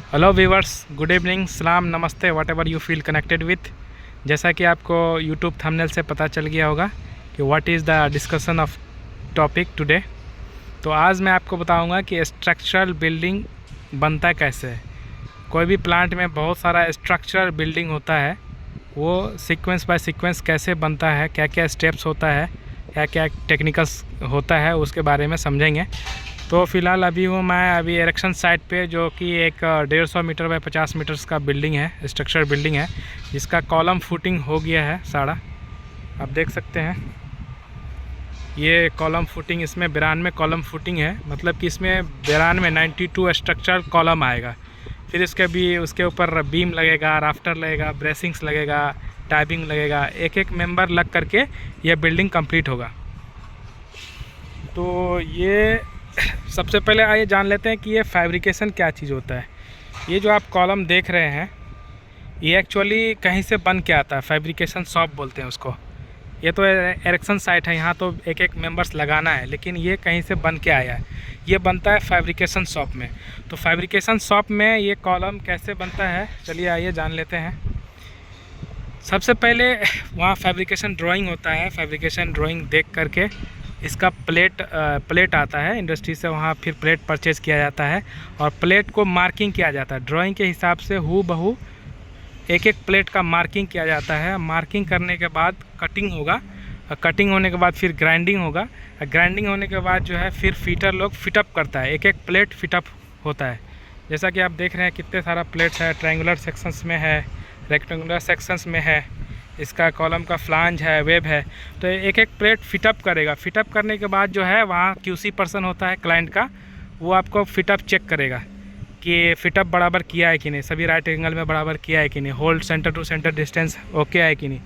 Hello viewers, good evening, सलाम, नमस्ते, what ever you feel connected with. जैसा कि आपको यूट्यूब थंबनेल से पता चल गया होगा कि what is the discussion of topic today. तो आज मैं आपको बताऊंगा कि स्ट्रक्चरल बिल्डिंग बनता कैसे है। कोई भी प्लांट में बहुत सारा स्ट्रक्चरल बिल्डिंग होता है, वो सीक्वेंस बाय सीक्वेंस कैसे बनता है, क्या क्या स्टेप्स होता है, क्या क्या टेक्निकल्स होता है, उसके बारे में समझेंगे। तो फ़िलहाल मैं एरेक्शन साइट पे, जो कि एक 150 मीटर बाय 50 मीटर्स का बिल्डिंग है, स्ट्रक्चर बिल्डिंग है, जिसका कॉलम फुटिंग हो गया है सारा। आप देख सकते हैं ये कॉलम फुटिंग, इसमें 92 कॉलम फुटिंग है, मतलब कि इसमें 92 स्ट्रक्चर कॉलम आएगा। फिर उसके ऊपर बीम लगेगा, राफ्टर लगेगा, ब्रेसिंग्स लगेगा, टाइपिंग लगेगा, एक एक मेंबर लग करके ये बिल्डिंग कंप्लीट होगा। तो ये सबसे पहले आइए जान लेते हैं कि ये फैब्रिकेशन क्या चीज़ होता है। ये जो आप कॉलम देख रहे हैं, ये एक्चुअली कहीं से बन के आता है, फैब्रिकेशन शॉप बोलते हैं उसको। ये तो एरेक्शन साइट है, यहाँ तो एक एक मेंबर्स लगाना है, लेकिन ये कहीं से बन के आया है। ये बनता है फैब्रिकेशन शॉप में। तो फैब्रिकेशन शॉप में ये कॉलम कैसे बनता है, चलिए आइए जान लेते हैं। सबसे पहले वहाँ फैब्रिकेशन ड्राइंग होता है। फैब्रिकेशन ड्राइंग देख करके इसका प्लेट आता है इंडस्ट्री से, वहाँ फिर प्लेट परचेज़ किया जाता है और प्लेट को मार्किंग किया जाता है। ड्राइंग के हिसाब से हूबहू एक एक प्लेट का मार्किंग किया जाता है। मार्किंग करने के बाद कटिंग होगा, कटिंग होने के बाद फिर ग्राइंडिंग होगा। ग्राइंडिंग होने के बाद जो है फिर फिटर लोग फिटअप करता है, एक एक प्लेट फिटअप होता है। जैसा कि आप देख रहे हैं कितने सारा प्लेट्स है, ट्रायंगुलर सेक्शंस में है, रेक्टेंगुलर सेक्शंस में है, इसका कॉलम का फ्लांज है, वेब है। तो एक एक प्लेट फिटअप करेगा। फिटअप करने के बाद जो है वहाँ QC पर्सन होता है क्लाइंट का, वो आपको फिटअप चेक करेगा कि फिटअप बराबर किया है कि नहीं, सभी राइट एंगल में बराबर किया है कि नहीं, hold centre to centre distance okay है कि नहीं,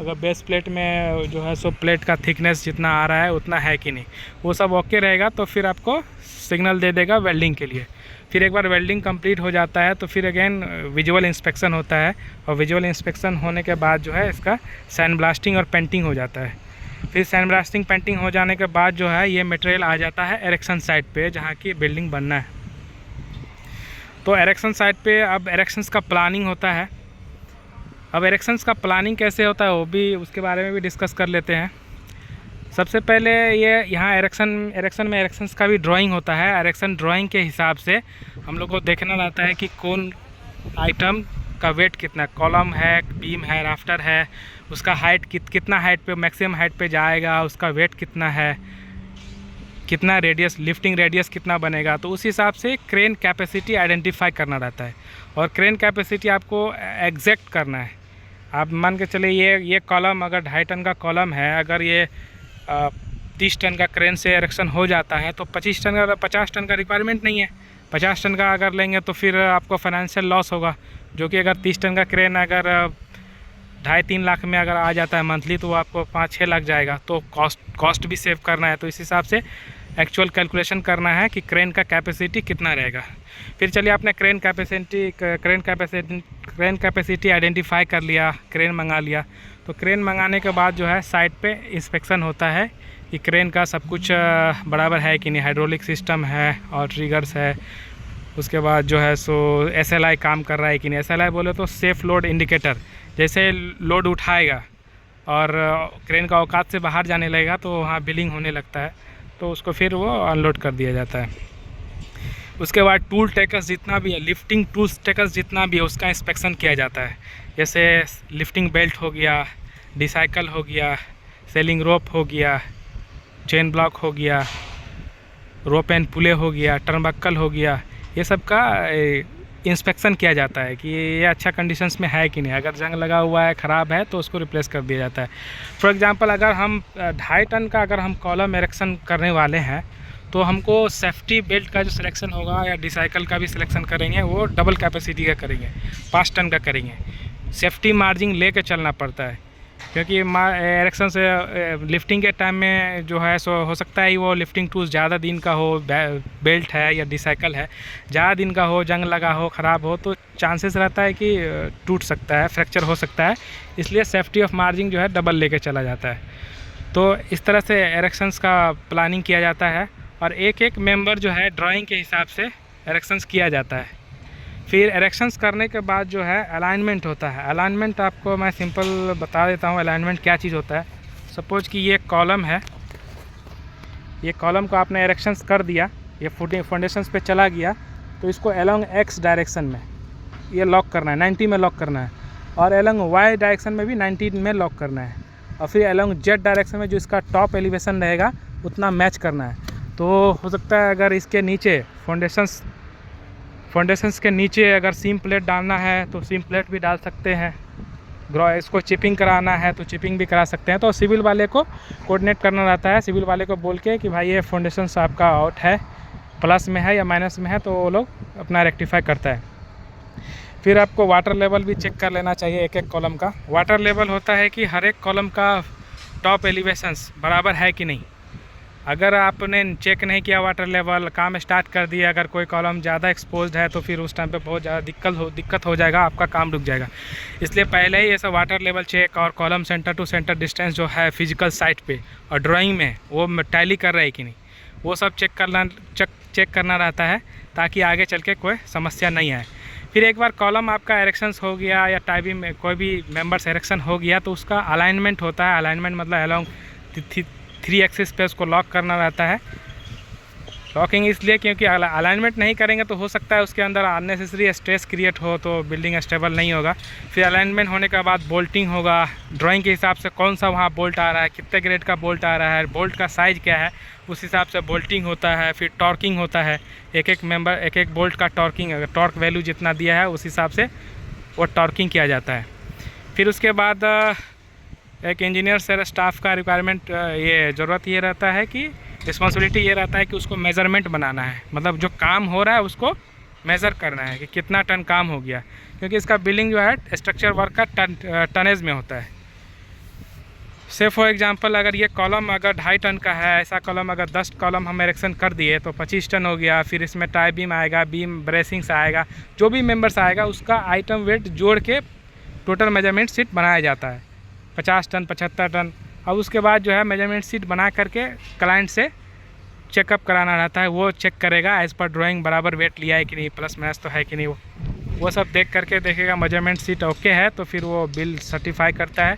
अगर बेस प्लेट में जो है सो प्लेट का थिकनेस जितना आ रहा है उतना है कि नहीं, वो सब ओके रहेगा तो फिर आपको सिग्नल दे देगा वेल्डिंग के लिए। फिर एक बार वेल्डिंग कंप्लीट हो जाता है तो फिर अगेन विजुअल इंस्पेक्शन होता है, और विजुअल इंस्पेक्शन होने के बाद जो है इसका सैंड ब्लास्टिंग और पेंटिंग हो जाता है। फिर सैंड ब्लास्टिंग पेंटिंग हो जाने के बाद जो है ये मटेरियल आ जाता है एरेक्शन साइट पे, जहाँ की बिल्डिंग बनना है। तो एरेक्शन साइट पे अब एरेक्शंस का प्लानिंग होता है। अब एरेक्शंस का प्लानिंग कैसे होता है वो भी, उसके बारे में भी डिस्कस कर लेते हैं। सबसे पहले ये यहाँ एरेक्शन में एरेक्शंस का भी ड्राइंग होता है। एरेक्शन ड्राइंग के हिसाब से हम लोग को देखना रहता है कि कौन आइटम का वेट कितना, कॉलम है, बीम है, राफ्टर है, उसका हाइट कितना हाइट पे, मैक्सिमम हाइट पे जाएगा, उसका वेट कितना है, कितना रेडियस, लिफ्टिंग रेडियस कितना बनेगा। तो उस हिसाब से क्रेन कैपेसिटी आइडेंटिफाई करना रहता है, और क्रेन कैपेसिटी आपको एग्जैक्ट करना है। आप मान के चलिए ये कॉलम अगर 2.5 टन का कॉलम है, अगर ये 30 टन का क्रेन से एरेक्शन हो जाता है तो 25 टन का 50 टन का रिक्वायरमेंट नहीं है। 50 टन का अगर लेंगे तो फिर आपको फाइनेंशियल लॉस होगा, जो कि अगर 30 टन का क्रेन अगर 2.5-3 लाख में अगर आ जाता है मंथली, तो आपको 5-6 लाख जाएगा। तो कॉस्ट भी सेव करना है, तो इस हिसाब से एक्चुअल कैलकुलेशन करना है कि क्रेन का कैपेसिटी कितना रहेगा। फिर चलिए आपने क्रेन कैपेसिटी आइडेंटिफाई कर लिया, क्रेन मंगा लिया। तो क्रेन मंगाने के बाद जो है साइट पे इंस्पेक्शन होता है कि क्रेन का सब कुछ बराबर है कि नहीं, हाइड्रोलिक सिस्टम है और ट्रिगर्स है। उसके बाद जो है सो SLI काम कर रहा है कि नहीं। SLI बोले तो सेफ लोड इंडिकेटर, जैसे लोड उठाएगा और क्रेन का औकात से बाहर जाने लगेगा तो वहाँ बिलिंग होने लगता है, तो उसको फिर वो अनलोड कर दिया जाता है। उसके बाद टूल टेकर्स जितना भी है, लिफ्टिंग टूल्स टेकर्स जितना भी है, उसका इंस्पेक्शन किया जाता है। जैसे लिफ्टिंग बेल्ट हो गया, डिसाइकल हो गया, सेलिंग रोप हो गया, चेन ब्लॉक हो गया, रोप एंड पुले हो गया, टर्नबक्कल हो गया, ये सब का इंस्पेक्शन किया जाता है कि ये अच्छा कंडीशंस में है कि नहीं। अगर जंग लगा हुआ है, ख़राब है, तो उसको रिप्लेस कर दिया जाता है। फॉर एग्जांपल अगर हम 2.5 टन का अगर हम कॉलम एरेक्शन करने वाले हैं, तो हमको सेफ्टी बेल्ट का जो सिलेक्शन होगा या डिसाइकल का भी सिलेक्शन करेंगे, वो डबल कैपेसिटी का करेंगे, 5 टन का करेंगे। सेफ्टी मार्जिन ले कर चलना पड़ता है, क्योंकि एरेक्शन से लिफ्टिंग के टाइम में जो है सो हो सकता है वो लिफ्टिंग टूल्स ज़्यादा दिन का हो, बेल्ट है या डिसाइकल है ज़्यादा दिन का हो, जंग लगा हो, ख़राब हो, तो चांसेस रहता है कि टूट सकता है, फ्रैक्चर हो सकता है। इसलिए सेफ्टी ऑफ मार्जिन जो है डबल लेके चला जाता है। तो इस तरह से एरेक्शंस का प्लानिंग किया जाता है, और एक एक मेंबर जो है ड्राइंग के हिसाब से एरेक्शंस किया जाता है। फिर एरेक्शंस करने के बाद जो है अलाइनमेंट होता है। अलाइनमेंट आपको मैं सिंपल बता देता हूँ अलाइनमेंट क्या चीज़ होता है। सपोज कि ये कॉलम है, ये कॉलम को आपने एरेक्शंस कर दिया, ये फाउंडेशंस पे चला गया, तो इसको अलोंग एक्स डायरेक्शन में ये लॉक करना है, 90 में लॉक करना है, और अलोंग वाई डायरेक्शन में भी 90 में लॉक करना है, और फिर अलोंग जेड डायरेक्शन में जो इसका टॉप एलिवेशन रहेगा उतना मैच करना है। तो हो सकता है अगर इसके नीचे फाउंडेशंस के नीचे अगर सीम प्लेट डालना है तो सीम प्लेट भी डाल सकते हैं, इसको चिपिंग कराना है तो चिपिंग भी करा सकते हैं। तो सिविल वाले को कोऑर्डिनेट करना रहता है, सिविल वाले को बोल के कि भाई ये फाउंडेशंस आपका आउट है, प्लस में है या माइनस में है, तो वो लोग अपना रेक्टिफाई करता है। फिर आपको वाटर लेवल भी चेक कर लेना चाहिए एक एक कॉलम का। वाटर लेवल होता है कि हर एक कॉलम का टॉप एलिवेशंस बराबर है कि नहीं। अगर आपने चेक नहीं किया वाटर लेवल, काम स्टार्ट कर दिया, अगर कोई कॉलम ज़्यादा एक्सपोज्ड है तो फिर उस टाइम पे बहुत ज़्यादा दिक्कत हो जाएगा, आपका काम रुक जाएगा। इसलिए पहले ही ये सब वाटर लेवल चेक और column centre to centre distance जो है फिजिकल साइट पे और ड्राइंग में वो टैली कर रहा है कि नहीं, वो सब चेक करना रहता है, ताकि आगे चल के कोई समस्या नहीं आए। फिर एक बार कॉलम आपका एरेक्शंस हो गया या टाइबिंग में कोई भी मेंबर्स एरेक्शन हो गया, तो उसका अलाइनमेंट होता है। अलाइनमेंट मतलब अलोंग 3 एक्सिस पे उसको लॉक करना रहता है। लॉकिंग इसलिए क्योंकि अलाइनमेंट नहीं करेंगे तो हो सकता है उसके अंदर अननेसेसरी स्ट्रेस क्रिएट हो, तो बिल्डिंग स्टेबल नहीं होगा। फिर अलाइनमेंट होने के बाद बोल्टिंग होगा, ड्राइंग के हिसाब से कौन सा वहाँ बोल्ट आ रहा है, कितने ग्रेड का बोल्ट आ रहा है, बोल्ट का साइज़ क्या है, उस हिसाब से बोल्टिंग होता है। फिर टॉर्किंग होता है, एक एक बोल्ट का टॉर्किंग, अगर टॉर्क वैल्यू जितना दिया है उस हिसाब से वो टॉर्किंग किया जाता है। फिर उसके बाद एक इंजीनियर से स्टाफ का रिक्वायरमेंट ये ज़रूरत ये रहता है कि रिस्पॉन्सिबिलिटी ये रहता है कि उसको मेज़रमेंट बनाना है, मतलब जो काम हो रहा है उसको मेज़र करना है कि कितना टन काम हो गया, क्योंकि इसका बिलिंग जो है स्ट्रक्चर वर्क का टनेज में होता है। से फॉर एग्जांपल अगर ये कॉलम अगर 2.5 टन का है, ऐसा कॉलम अगर 10 कॉलम हम एरेक्शन कर दिए तो 25 टन हो गया। फिर इसमें टाई बीम आएगा, बीम ब्रेसिंग्स आएगा, जो भी मेंबर्स आएगा उसका आइटम वेट जोड़ के टोटल मेजरमेंट शीट बनाया जाता है, 50 टन 75 टन। अब उसके बाद जो है मेजरमेंट शीट बना करके क्लाइंट से चेकअप कराना रहता है, वो चेक करेगा एज़ पर ड्राइंग बराबर वेट लिया है कि नहीं, प्लस माइनस तो है कि नहीं, वो सब देख करके देखेगा मेजरमेंट शीट ओके है तो फिर वो बिल सर्टिफाई करता है।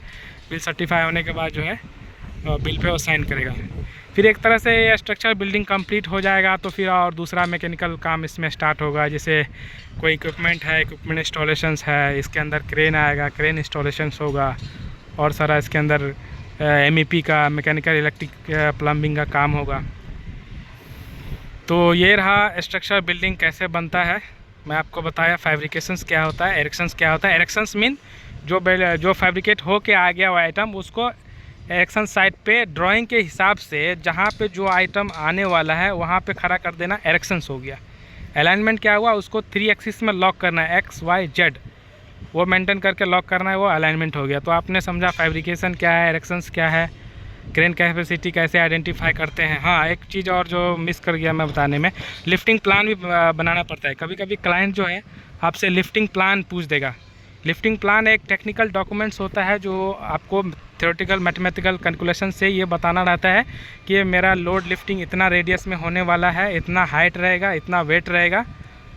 बिल सर्टिफाई होने के बाद जो है बिल पे वो साइन करेगा। फिर एक तरह से ये स्ट्रक्चर बिल्डिंग कंप्लीट हो जाएगा, तो फिर और दूसरा मैकेनिकल काम इसमें स्टार्ट होगा। जैसे कोई इक्विपमेंट है, इक्विपमेंट इंस्टॉलेशंस है, इसके अंदर क्रेन आएगा, क्रेन इंस्टॉलेशंस होगा, और सारा इसके अंदर MEP का, मैकेनिकल इलेक्ट्रिक प्लम्बिंग का काम होगा। तो ये रहा स्ट्रक्चर बिल्डिंग कैसे बनता है। मैं आपको बताया फैब्रिकेशंस क्या होता है, एरेक्शंस क्या होता है। एरेक्शंस मीन जो फैब्रिकेट हो के आ गया वो आइटम, उसको एरेक्शन साइट पे ड्राइंग के हिसाब से जहाँ पे जो आइटम आने वाला है वहाँ पे खड़ा कर देना, एरेक्शंस हो गया। अलाइनमेंट क्या हुआ, उसको 3 एक्सिस में लॉक करना है, X Y Z वो मेंटेन करके लॉक करना है, वो अलाइनमेंट हो गया। तो आपने समझा फैब्रिकेशन क्या है, एरेक्शंस क्या है, क्रेन कैपेसिटी कैसे आइडेंटिफाई करते हैं। हाँ, एक चीज़ और जो मिस कर गया मैं बताने में, लिफ्टिंग प्लान भी बनाना पड़ता है। कभी कभी क्लाइंट जो है आपसे लिफ्टिंग प्लान पूछ देगा। लिफ्टिंग प्लान एक टेक्निकल डॉक्यूमेंट्स होता है जो आपको थ्योरेटिकल मैथमेटिकल कैलकुलेशन से ये बताना रहता है कि मेरा लोड लिफ्टिंग इतना रेडियस में होने वाला है, इतना हाइट रहेगा, इतना वेट रहेगा,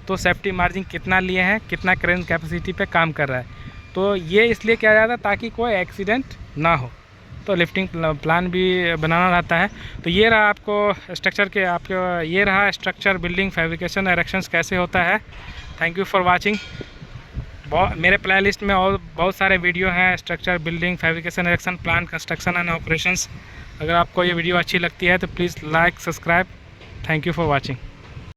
तो सेफ्टी मार्जिन कितना लिए हैं, कितना क्रेन कैपेसिटी पे काम कर रहा है। तो ये इसलिए किया जाता है ताकि कोई एक्सीडेंट ना हो, तो लिफ्टिंग प्लान भी बनाना रहता है। तो ये रहा आपको स्ट्रक्चर के ये रहा स्ट्रक्चर बिल्डिंग फैब्रिकेशन एरेक्शंस कैसे होता है। Thank you for watching. मेरे प्ले लिस्ट में और बहुत सारे वीडियो हैं, structure building fabrication erection plan construction and operations. अगर आपको ये वीडियो अच्छी लगती है तो please like subscribe. Thank you for watching.